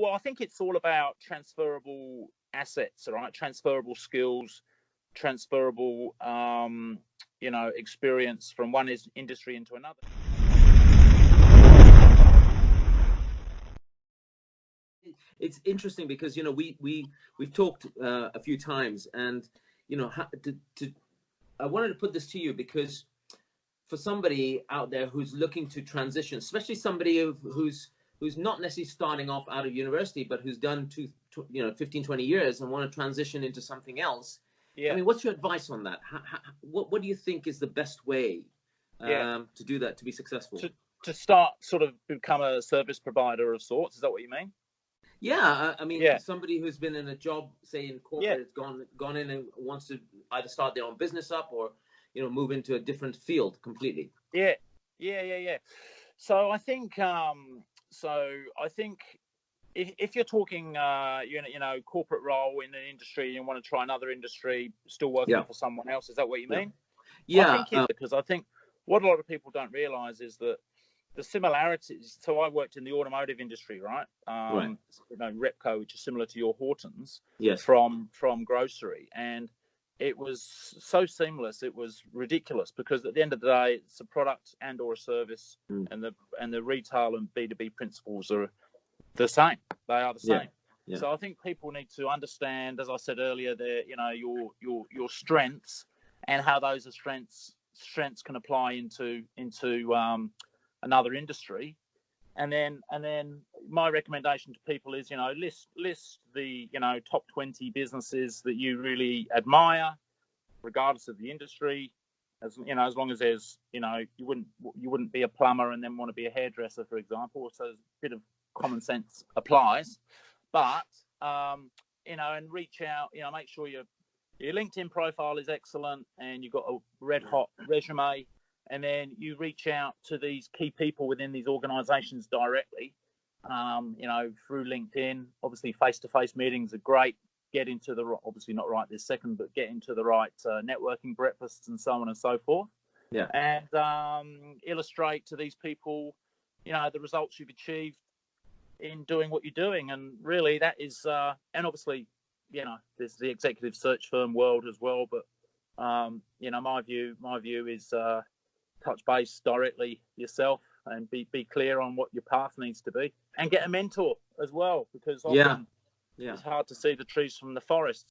Well, I think it's all about transferable assets, right? Transferable skills, transferable, experience from one industry into another. It's interesting because we've talked a few times, and I wanted to put this to you because for somebody out there who's looking to transition, especially somebody who's not necessarily starting off out of university, but who's done 15, 20 years and want to transition into something else. Yeah. I mean, what's your advice on that? What do you think is the best way to do that, to be successful? To start sort of become a service provider of sorts. Is that what you mean? Yeah, I mean, somebody who's been in a job, say in corporate, has gone in and wants to either start their own business up or, move into a different field completely. Yeah. So I think, if you're talking, corporate role in an industry, you want to try another industry, still working for someone else. Is that what you mean? Yeah. Because I think what a lot of people don't realize is that the similarities. So I worked in the automotive industry, right? Repco, which is similar to your Hortons, from grocery, and it was so seamless. It was ridiculous because at the end of the day, it's a product and or a service, and the retail and B2B principles are the same. They are the same. Yeah. So I think people need to understand, as I said earlier, your strengths and how those strengths can apply into another industry, and then my recommendation to people is list the top 20 businesses that you really admire, regardless of the industry. As long as there's you wouldn't be a plumber and then want to be a hairdresser, for example. So a bit of common sense applies, but and reach out. Make sure your LinkedIn profile is excellent and you've got a red hot resume. And then you reach out to these key people within these organizations directly, through LinkedIn. Obviously, face-to-face meetings are great. Get into obviously not right this second, but get into the right networking breakfasts and so on and so forth. Yeah. And illustrate to these people, the results you've achieved in doing what you're doing. And really that is, and obviously, there's the executive search firm world as well. But, my view is, touch base directly yourself and be clear on what your path needs to be, and get a mentor as well, because often it's hard to see the trees from the forest.